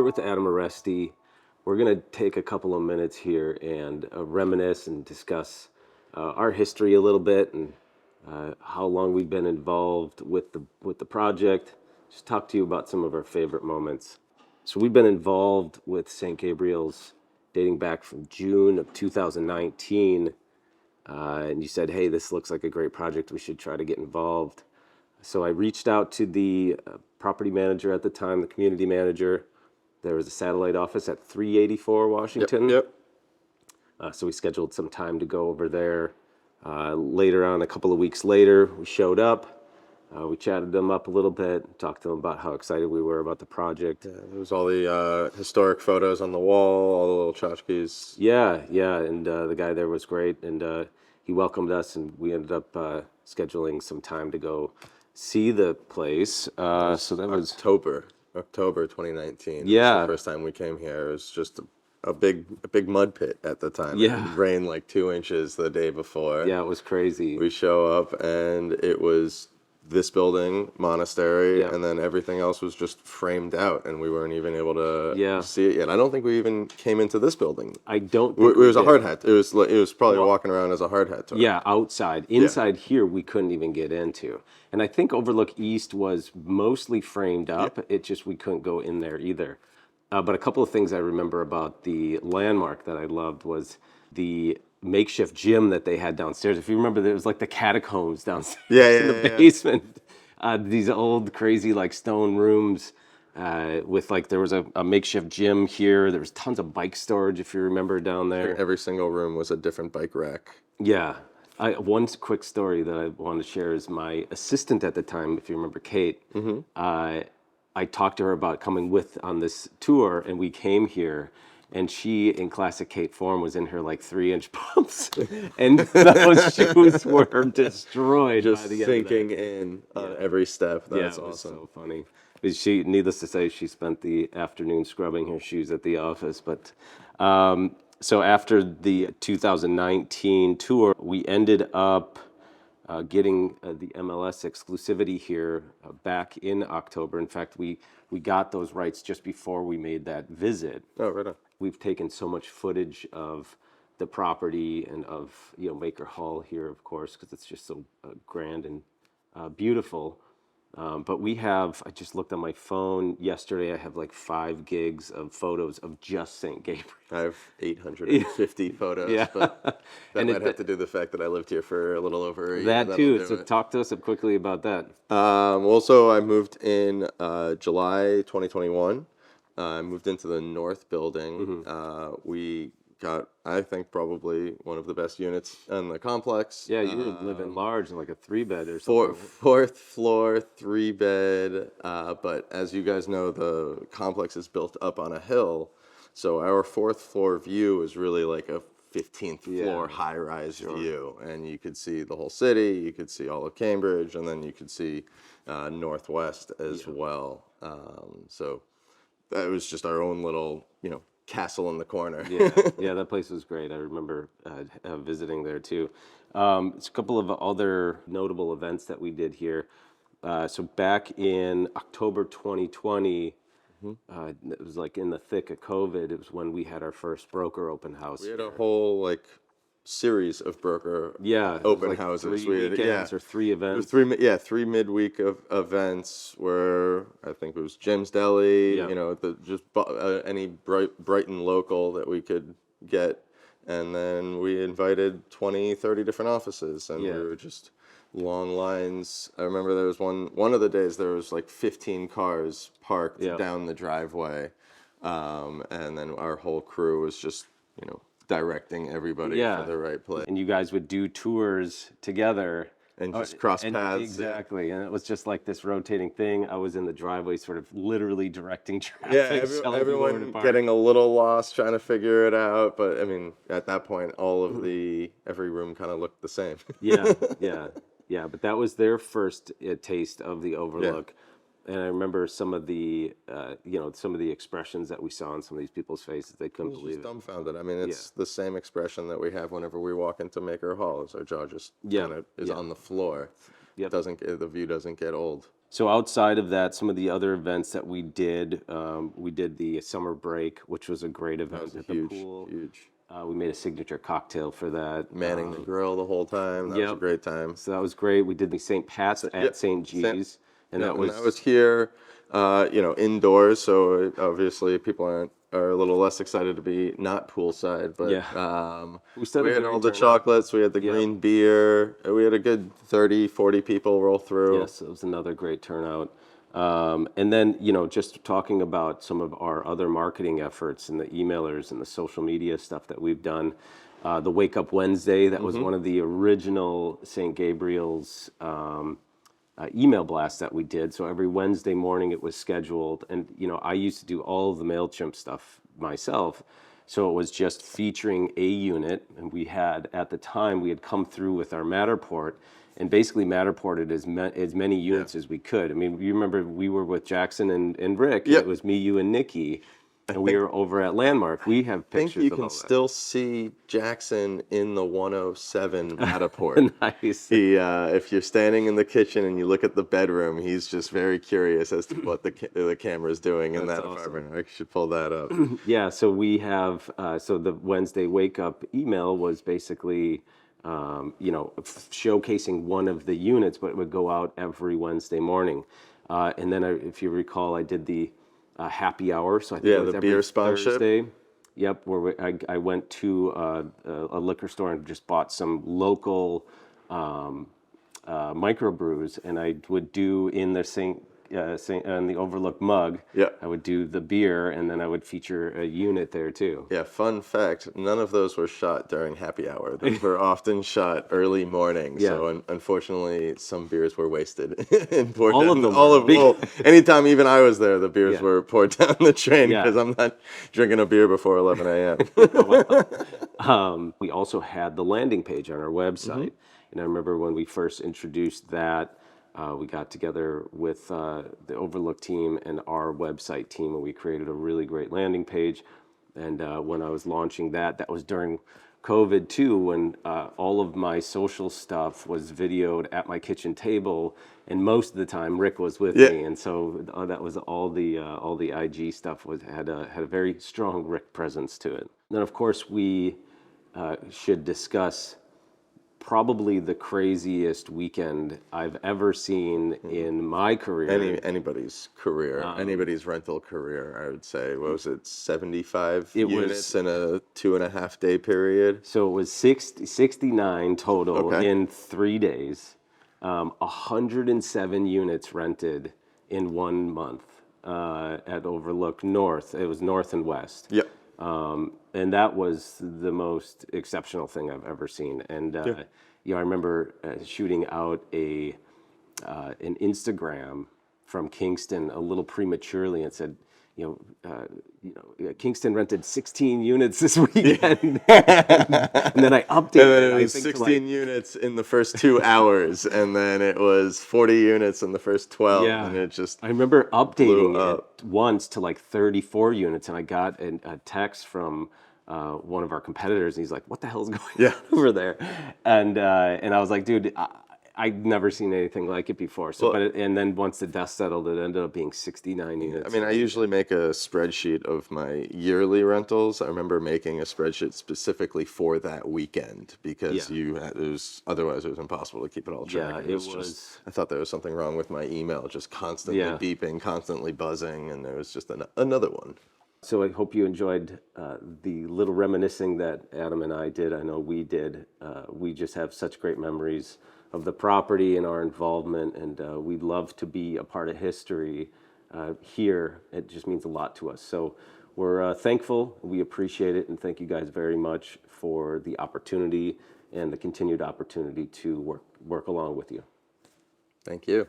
with Adam Aroesty. We're going to take a couple of minutes here and reminisce and discuss our history a little bit and how long we've been involved with the project. Just talk to you about some of our favorite moments. So we've been involved with St. Gabriel's dating back from June of 2019. And you said, hey, this looks like a great project. We should try to get involved. So I reached out to the property manager at the time, the community manager. There was a satellite office at 384 Washington. Yep. So we scheduled some time to go over there. Later on, a couple of weeks later, we showed up. We chatted them up a little bit, talked to them about how excited we were about the project. There was all the historic photos on the wall, all the little tchotchkes. Yeah, and the guy there was great, and he welcomed us, and we ended up scheduling some time to go see the place. So that was October 2019. Yeah, the first time we came here. It was just a big mud pit at the time. Yeah, it rained like 2 inches the day before. Yeah, it was crazy. We show up and it was this building, monastery, and then everything else was just framed out, and we weren't even able to see it yet. I don't think we even came into this building. I don't think it was a hard hat. It was probably walking around as a hard hat tour. Yeah, outside. Inside here, we couldn't even get into. And I think Overlook East was mostly framed up. It just, we couldn't go in there either. But a couple of things I remember about the landmark that I loved was the makeshift gym that they had downstairs. If you remember, there was like the catacombs downstairs in the basement. These old crazy like stone rooms with like, there was a makeshift gym here. There was tons of bike storage, if you remember, down there. Every single room was a different bike rack. Yeah. One quick story that I want to share is my assistant at the time, if you remember, Kate. I talked to her about coming on this tour, and we came here. And she, in classic Kate form, was in her like 3-inch pumps, and those shoes were destroyed. Just by the sinking in on every step. That's awesome. So funny. She, needless to say, she spent the afternoon scrubbing her shoes at the office. But so after the 2019 tour, we ended up getting the MLS exclusivity here back in October. In fact, we got those rights just before we made that visit. Oh, right on. We've taken so much footage of the property and of Maker Hall here, of course, because it's just so grand and beautiful. But we have, I just looked on my phone yesterday, I have like 5 gigs of photos of just St. Gabriel. I have 850 photos, but that might have to do with the fact that I lived here for a little over a year. That too, so talk to us quickly about that. Also, I moved in July 2021. I moved into the north building. We got, I think, probably one of the best units in the complex. Yeah, you were living large in like a 3-bed or something. Fourth floor, 3-bed. But as you guys know, the complex is built up on a hill. So our 4th floor view is really like a 15th floor high-rise view. And you could see the whole city, you could see all of Cambridge, and then you could see Northwest as well. So that was just our own little, castle in the corner. Yeah, that place was great. I remember visiting there too. It's a couple of other notable events that we did here. So back in October 2020, it was like in the thick of COVID. It was when we had our first broker open house. We had a whole series of broker open houses. 3 weekends or 3 events. It was 3 midweek of events where I think it was Jim's Deli, any Brighton local that we could get, and then we invited 20, 30 different offices, and we were just long lines. I remember there was one of the days there was like 15 cars parked down the driveway, and then our whole crew was just directing everybody to the right place. And you guys would do tours together. And just cross paths. Exactly. And it was just like this rotating thing. I was in the driveway sort of literally directing traffic. Yeah, everyone getting a little lost trying to figure it out. But I mean, at that point, every room kind of looked the same. Yeah. But that was their first taste of the Overlook. And I remember some of the, some of the expressions that we saw on some of these people's faces. They couldn't believe it. Dumbfounded. I mean, it's the same expression that we have whenever we walk into Maker Hall. As our jaw just kind of is on the floor. The view doesn't get old. So outside of that, some of the other events that we did the summer break, which was a great That event was a at the huge, pool. huge. We made a signature cocktail for that. Manning the grill the whole time. That was a Yep. great time. So that was great. We did the St. Pat's So, at yep. St. G's, and Yeah, that and that was was here, indoors. So obviously people are a little less excited to be not poolside, but yeah. We set we a had great all the turnout. chocolates, we had the Yep. green beer, we had a good 30, 40 people roll through. Yes, it was another great turnout. And then, just talking about some of our other marketing efforts and the emailers and the social media stuff that we've done. The Wake Up Wednesday, that was one of the original St. Gabriel's email blasts that we did. So every Wednesday morning it was scheduled. And, I used to do all of the MailChimp stuff myself. So it was just featuring a unit. And at the time, we had come through with our Matterport and basically Matterported as many units as we could. I mean, you remember we were with Jackson and Rick, and Yep. it was me, you, and Nikki, and we were over at Landmark. We have I think pictures you of can all still see Jackson in the 107 that. Matterport. Nice. If you're standing in the kitchen and you look at the bedroom, he's just very curious as to what the camera's doing in That's that awesome. apartment. I should pull that up. Yeah, so we have, so the Wednesday wake up email was basically, showcasing one of the units, but it would go out every Wednesday morning. And then, if you recall, I did the happy hour. So I think Yeah, it was the every beer sponsorship. Thursday. Yep, I went to a liquor store and just bought some local microbrews, and I would do in the on the Overlook mug. Yeah. I would do the beer, and then I would feature a unit there too. Yeah, fun fact, none of those were shot during happy hour. Those were often shot early morning. Yeah. So unfortunately, some beers were wasted. And poured All down, of them all were. of well, anytime even I was there, the beers Yeah. were poured down the drain Yeah. because I'm not drinking a beer before 11 a.m. We also had the landing page on our website. And I remember when we first introduced that, we got together with the Overlook team and our website team, and we created a really great landing page. And when I was launching that was during COVID too, when all of my social stuff was videoed at my kitchen table, and most of the time Rick was with Yeah. me, and so that was all the IG stuff had a very strong Rick presence to it. And then of course we should discuss probably the craziest weekend I've ever seen in my career. Anybody's career, anybody's rental career, I would say. What was it, 75 units in a 2.5 day period? So it was 69 total Okay. in 3 days. 107 units rented in 1 month at Overlook North. It was North and West. Yep. And that was the most exceptional thing I've ever seen. And I remember shooting out an Instagram from Kingston a little prematurely and said, Kingston rented 16 units this weekend. And then I updated And then it I was think, to 16 units in the first 2 hours, and then it was 40 units in the first 12, Yeah. and it just I remember updating blew it up. once to like 34 units, and I got a text from one of our competitors, and he's like, "What the hell is going on over there?" And I was like, "Dude, I'd never seen anything like it before." So, and then once the dust settled, it ended up being 69 units. I mean, I usually make a spreadsheet of my yearly rentals. I remember making a spreadsheet specifically for that weekend because otherwise it was impossible to keep it all tracked. Yeah, it was. I thought there was something wrong with my email, just constantly beeping, constantly buzzing, and there was just another one. So I hope you enjoyed the little reminiscing that Adam and I did. I know we did. We just have such great memories of the property and our involvement, and we'd love to be a part of history here. It just means a lot to us. So we're thankful, we appreciate it, and thank you guys very much for the opportunity and the continued opportunity to work along with you. Thank you.